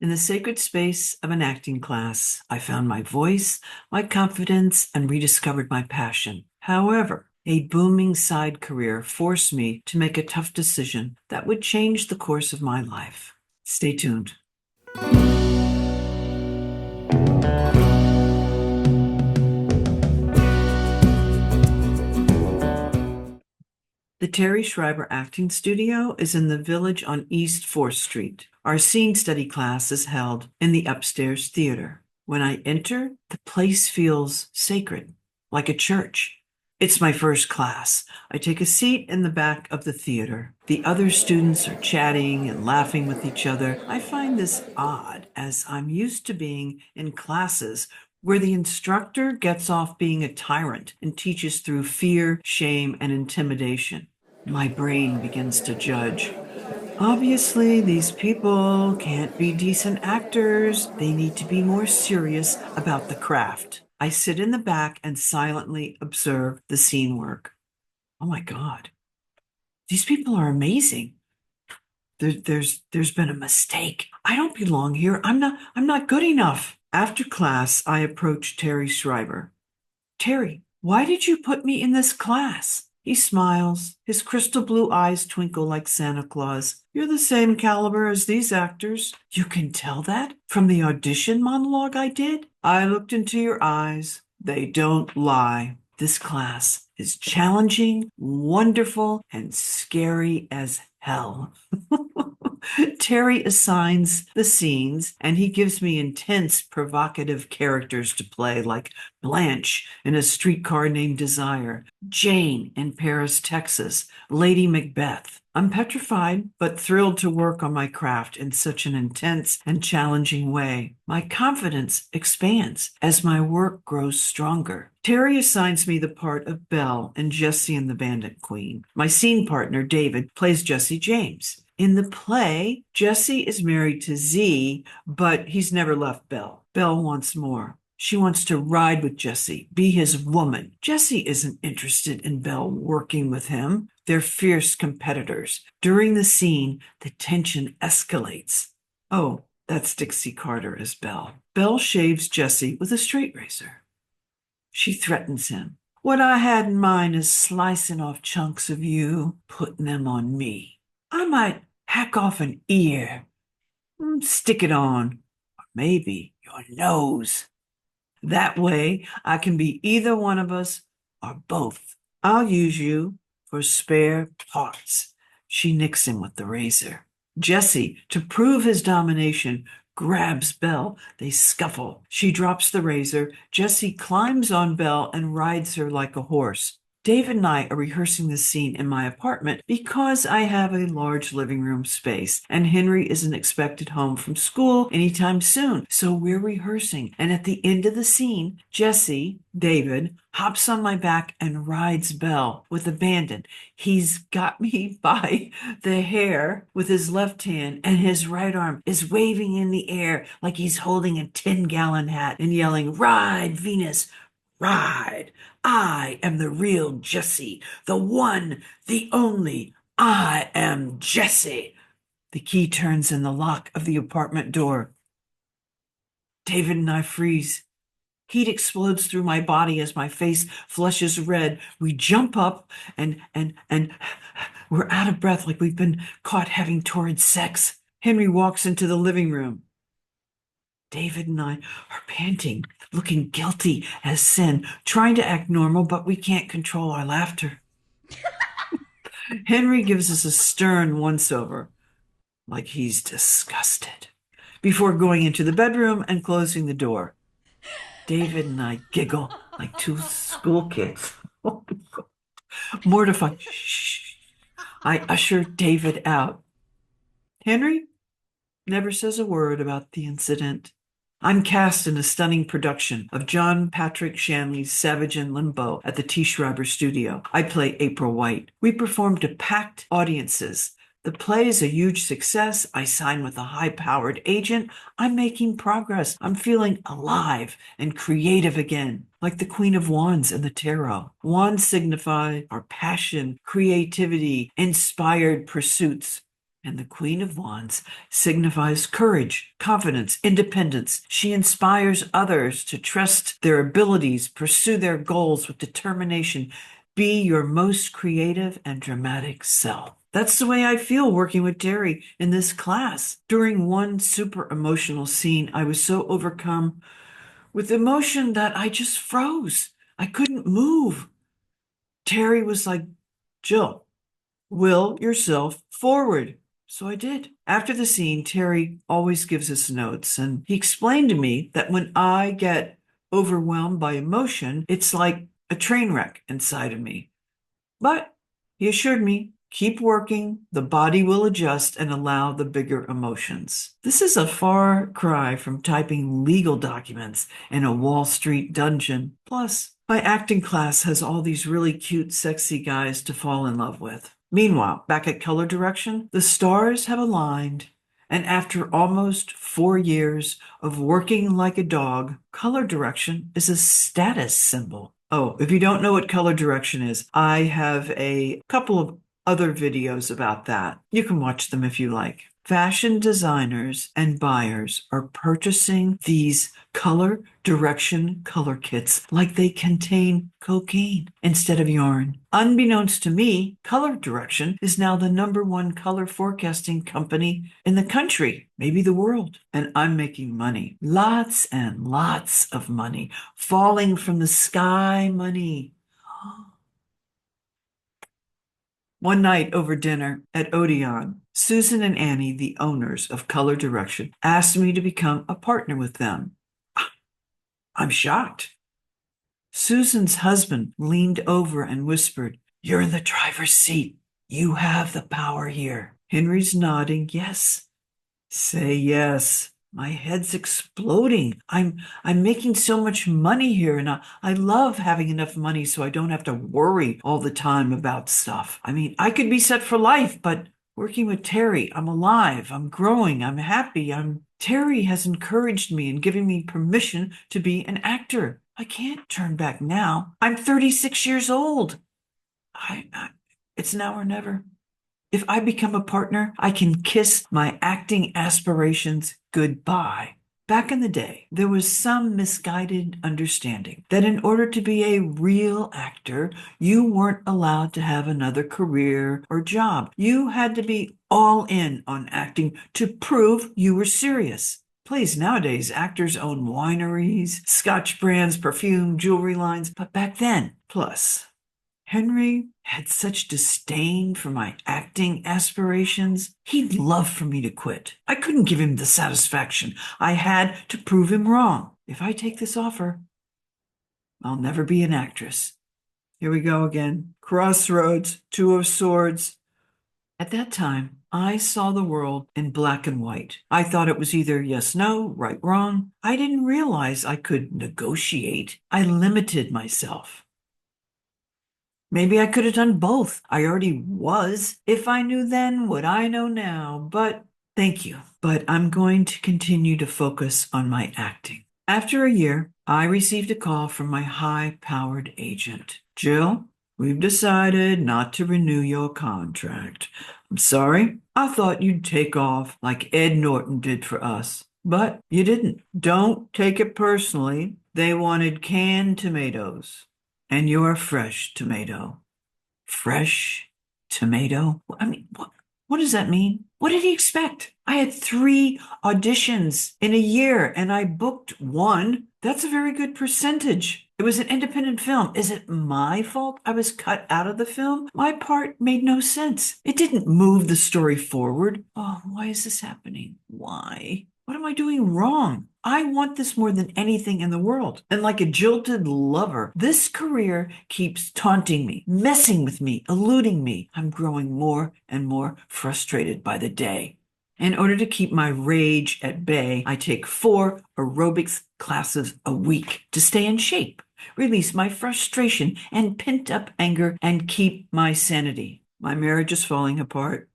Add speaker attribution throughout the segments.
Speaker 1: In the sacred space of an acting class, I found my voice, my confidence, and rediscovered my passion. However, a booming side career forced me to make a tough decision that would change the course of my life. Stay tuned. The Terry Schreiber Acting Studio is in the Village on East 4th Street. Our scene study class is held in the upstairs theater. When I enter, the place feels sacred, like a church. It's my first class. I take a seat in the back of the theater. The other students are chatting and laughing with each other. I find this odd, as I'm used to being in classes where the instructor gets off being a tyrant and teaches through fear, shame, and intimidation. My brain begins to judge. Obviously, these people can't be decent actors. They need to be more serious about the craft. I sit in the back and silently observe the scene work. Oh my God, these people are amazing. There's been a mistake. I don't belong here. I'm not good enough. After class, I approach Terry Schreiber. Terry, why did you put me in this class? He smiles. His crystal blue eyes twinkle like Santa Claus. You're the same caliber as these actors. You can tell that from the audition monologue I did? I looked into your eyes. They don't lie. This class is challenging, wonderful, and scary as hell. Terry assigns the scenes and he gives me intense, provocative characters to play, like Blanche in A Streetcar Named Desire, Jane in Paris, Texas, Lady Macbeth. I'm petrified, but thrilled to work on my craft in such an intense and challenging way. My confidence expands as my work grows stronger. Terry assigns me the part of Belle in Jessie and the Bandit Queen. My scene partner, David, plays Jesse James. In the play, Jesse is married to Z, but he's never left Belle. Belle wants more. She wants to ride with Jesse, be his woman. Jesse isn't interested in Belle working with him. They're fierce competitors. During the scene, the tension escalates. Oh, that's Dixie Carter as Belle. Belle shaves Jesse with a straight razor. She threatens him. What I had in mind is slicing off chunks of you, putting them on me. I might hack off an ear, stick it on, or maybe your nose. That way, I can be either one of us or both. I'll use you for spare parts. She nicks him with the razor. Jesse, to prove his domination, grabs Belle. They scuffle. She drops the razor. Jesse climbs on Belle and rides her like a horse. David and I are rehearsing this scene in my apartment because I have a large living room space and Henry isn't expected home from school anytime soon. So we're rehearsing. And at the end of the scene, Jesse, David, hops on my back and rides Belle with abandon. He's got me by the hair with his left hand and his right arm is waving in the air like he's holding a 10-gallon hat and yelling, "Ride, Venus, ride. I am the real Jesse, the one, the only. I am Jesse." The key turns in the lock of the apartment door. David and I freeze. Heat explodes through my body as my face flushes red. We jump up and we're out of breath like we've been caught having torrid sex. Henry walks into the living room. David and I are panting, looking guilty as sin, trying to act normal, but we can't control our laughter. Henry gives us a stern once-over, like he's disgusted, before going into the bedroom and closing the door. David and I giggle like two school kids. Mortified, shh. I usher David out. Henry never says a word about the incident. I'm cast in a stunning production of John Patrick Shanley's Savage in Limbo at the T. Schreiber Studio. I play April White. We perform to packed audiences. The play is a huge success. I sign with a high-powered agent. I'm making progress. I'm feeling alive and creative again, like the Queen of Wands in the tarot. Wands signify our passion, creativity, inspired pursuits. And the Queen of Wands signifies courage, confidence, independence. She inspires others to trust their abilities, pursue their goals with determination. Be your most creative and dramatic self. That's the way I feel working with Terry in this class. During one super emotional scene, I was so overcome with emotion that I just froze. I couldn't move. Terry was like, Jill, will yourself forward. So I did. After the scene, Terry always gives us notes, and he explained to me that when I get overwhelmed by emotion, it's like a train wreck inside of me. But he assured me, keep working, the body will adjust and allow the bigger emotions. This is a far cry from typing legal documents in a Wall Street dungeon. Plus, my acting class has all these really cute, sexy guys to fall in love with. Meanwhile, back at Color Direction, the stars have aligned. And after almost 4 years of working like a dog, color direction is a status symbol. Oh, if you don't know what color direction is, I have a couple of other videos about that. You can watch them if you like. Fashion designers and buyers are purchasing these color direction color kits like they contain cocaine instead of yarn. Unbeknownst to me, Color Direction is now the #1 color forecasting company in the country, maybe the world. And I'm making money. Lots and lots of money. Falling from the sky money. One night over dinner at Odeon, Susan and Annie, the owners of Color Direction, asked me to become a partner with them. I'm shocked. Susan's husband leaned over and whispered, You're in the driver's seat. You have the power here. Henry's nodding, yes. Say yes. My head's exploding. I'm making so much money here, and I love having enough money so I don't have to worry all the time about stuff. I mean, I could be set for life, but working with Terry, I'm alive, I'm growing, I'm happy. Terry has encouraged me and given me permission to be an actor. I can't turn back now. I'm 36 years old. It's now or never. If I become a partner, I can kiss my acting aspirations goodbye. Back in the day, there was some misguided understanding that in order to be a real actor, you weren't allowed to have another career or job. You had to be all in on acting to prove you were serious. Please, nowadays, actors own wineries, scotch brands, perfume, jewelry lines, but back then, plus. Henry had such disdain for my acting aspirations. He'd love for me to quit. I couldn't give him the satisfaction. I had to prove him wrong. If I take this offer, I'll never be an actress. Here we go again. Crossroads, Two of Swords. At that time, I saw the world in black and white. I thought it was either yes, no, right, wrong. I didn't realize I could negotiate. I limited myself. Maybe I could have done both. I already was. If I knew then what I know now. But thank you. But I'm going to continue to focus on my acting. After a year, I received a call from my high-powered agent. Jill, we've decided not to renew your contract. I'm sorry. I thought you'd take off like Ed Norton did for us. But you didn't. Don't take it personally. They wanted canned tomatoes. And you're a fresh tomato. Fresh tomato? I mean, what does that mean? What did he expect? I had 3 auditions in a year and I booked 1. That's a very good percentage. It was an independent film. Is it my fault I was cut out of the film? My part made no sense. It didn't move the story forward. Oh, why is this happening? Why? What am I doing wrong? I want this more than anything in the world. And like a jilted lover, this career keeps taunting me, messing with me, eluding me. I'm growing more and more frustrated by the day. In order to keep my rage at bay, I take 4 aerobics classes a week to stay in shape, release my frustration and pent-up anger, and keep my sanity. My marriage is falling apart.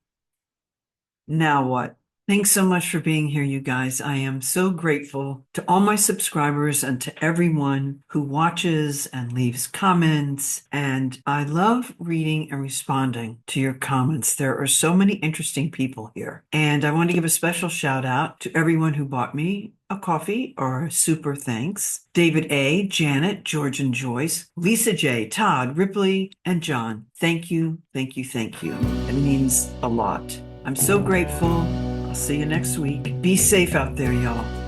Speaker 1: Now what? Thanks so much for being here, you guys. I am so grateful to all my subscribers and to everyone who watches and leaves comments. And I love reading and responding to your comments. There are so many interesting people here. And I want to give a special shout out to everyone who bought me a coffee or a super thanks. David A., Janet, George and Joyce, Lisa J., Todd, Ripley, and John. Thank you, thank you, thank you. It means a lot. I'm so grateful. See you next week. Be safe out there, y'all.